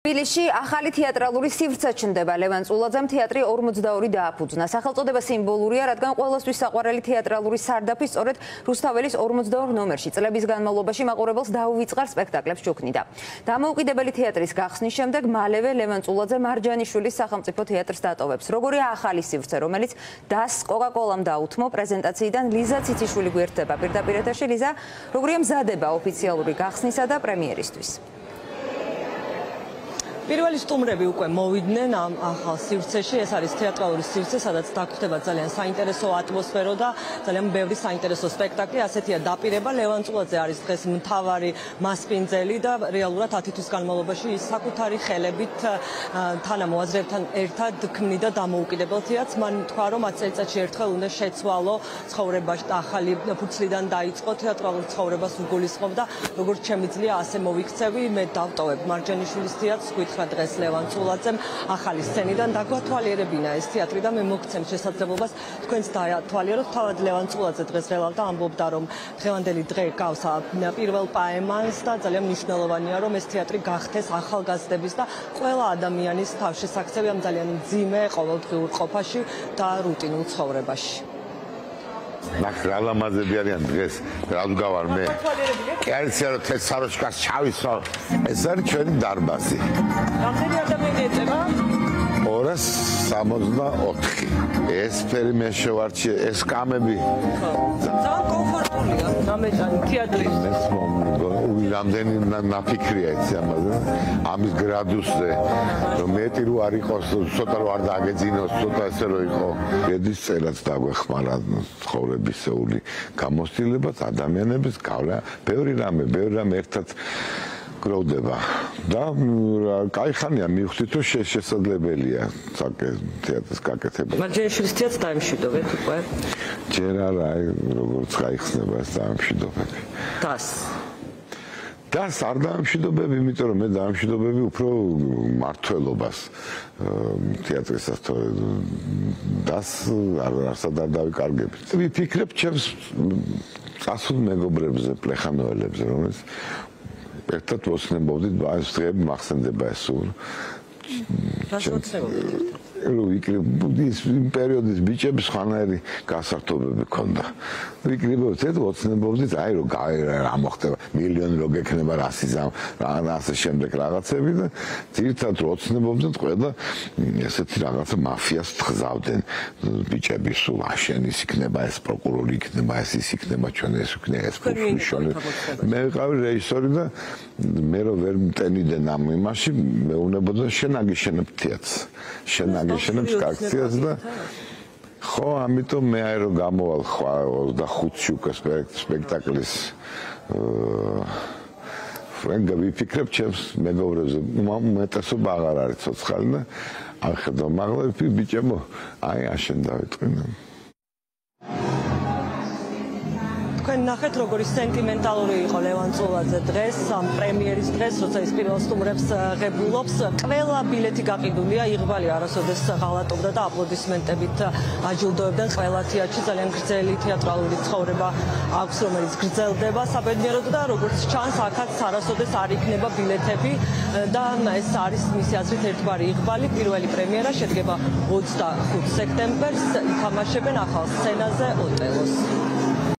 თბილისში ახალი თეატრალური სივრცე ჩნდება. ლევან წულაძემ თეატრი 42 დააფუძნა. სახელწოდება სიმბოლურია, რადგან ყველასთვის საყვარელი თეატრალური სარდაფი სწორედ რუსთაველის 42 ნომერში წლების განმავლობაში მაყურებელს დაუვიწყარ სპექტაკლებს ჩუქნიდა. დამოუკიდებელი თეატრის გახსნის შემდეგ მალევე ლევან წულაძე მარჯანიშვილის სახელმწიფო თეატრს დატოვებს. როგორია ახალი სივრცე, რომელიც დას კოკა-კოლამ დაუთმო, პრეზენტაციიდან ლიზა ციციშვილი გვერდება პირდაპირ ეთერში. ლიზა, როგორია მზადება ოფიციალური გახსნისა და პრემიერისთვის? პირველი სტუმრები უკვე მოვიდნენ ამ ახალ სივრცეში. ეს არის თეატრალური სივრცე, სადაც დაგხვდება ძალიან საინტერესო ატმოსფერო და ძალიან ბევრი საინტერესო სპექტაკლი. ასეთია დაპირება. ლევან წულაძე არის დღეს მთავარი მასპინძელი და რეალურად 10 თვის განმავლობაში ის საკუთარი ხელებით თანამოაზრეებთან ერთად ქმნიდა დამოუკიდებელ თეატრს. მან თქვა, რომ 10 წელიწადში ერთხელ უნდა შეცვალო ცხოვრებაში და ახალი ფურცლიდან დაიწყო თეატრალურ ცხოვრებას უგულისხმობდა. როგორც შემიძლია, ასე მოვიქცევი, მე დავტოვებ მარჯანიშვილის თეატრს. დღეს ლევან წულაძემ ახალი სცენიდან დაგვათვალიერებინა ეს თეატრი და მე მოგცემ შესაძლებლობას თქვენც დაათვალიეროთ. თავად ლევან წულაძე დღეს ველავდა, ამბობდა, რომ დღევანდელი დღე გავს პირველ პაემანს და ძალიან მნიშვნელოვანია, რომ ეს თეატრი გახდეს ახალგაზრდების და ყველა ადამიანის თავშესაქცევი ამ ძალიან მძიმე ყოველდღიურ ყოფაში და რუტინულ ცხოვრებაში. Nak რალამაზები არიან დღეს, რა ვგავარ მე. კი არის რა თესაროშკას ჩავისო. ეს არის ჩვენი დარბაზი. რამდენი ადამიანი ეწევა? 264. ეს ფერი მე შევარჩიე, ეს კამები. ძალიან კომფორტულია. ამეჯანი თეატრის. ეს რამდენი ნაფიქრია ეს ამაზე. ამის გრადუსზე, რომ მეტი რო არ იყოს, ცოტა რო არ დაგეძინოს, ცოტა ესე რო იყო. ედის წელად დაგვეხმარა ცხოვრებისეული გამოცდილებას, ადამიანების გავლა, ბევრი რამე ერთად გროვდება და კაი ხანია მივხვდით, რომ შესაძლებელია თეატრის გაკეთება. მარჯანიშვილის თეატრს დაემშვიდობეთ უკვე? ჯერ არა, როგორც გაიხსნება ეს დაემშვიდობები. დას არ დაამშვიდობები, იმიტომ რომ მე დაამშვიდობები უფრო მართლობას თეატრისას დას არსად არ დავიკარგებით. ვიფიქრებ ჩემს წასულ მეგობრებზე, პლეხანოელებზე, რომელიც ერთად ვოცნებობდით, ეს დღეები მახსენდება ეს სულ. ის პერიოდის ბიჭების ხანაერი გასართობები ქონდა. ვიკრიბებთ, ოცნებობდით, აი რომ რა მოხდება, მილიონი რო გექნება რასიზამ, ასე შემდეგ რაღაცები და ძირითადად ოცნებობდით ყველა ესეთი რაღაცა მაფიას თღზავდნენ. ბიჭები სულ აშენ ის იქნება, ეს პროკურორი იქნება, ეს იქნება, ჩვენ ეს იქნება, ეს ფუშშოლი. მე ვიყავი რეჟისორი და მე რო ვერ მტენიდან ამ იმაში, მეუბნებოდა შენ აგიშენებ თეატრს. შენ აგიშენებს კაქციას და ხო, ამიტომ მე აი რომ გამოვალ 25-ში უკვე სპექტაკლის ფრენგა ვიფიქრებ ჩემს მეგობრებზე, უმეტესობა აღარ არის ცოცხალი და არ ხედავ, მაგრამ ბიჭებო, აი აშენ დავიწყინე. თქვენ ნახეთ, როგორი სენტიმენტალური იყო ლევან წულაძე დღეს, ამ პრემიერის დღეს, როცა ის პირველ სტუმრებს ღებულობს. ყველა ბილეთი გაყიდულია, იღბალი არასოდეს ღალატობდა და აპლოდისმენტებით აჯილდოებდნენ. ყველა თეატრში ძალიან გრძელი თეატრალური ცხოვრება აქვს, რომელიც გრძელდება საბედნიეროდ და როგორც ჩანს, აქაც არასოდეს არ იქნება ბილეთები და ეს არის მისი აზრით ერთგვარი იღბალი. პირველი პრემიერა შედგება 25 სექტემბერს, ითამაშებენ ახალ სცენაზე ოტელოს.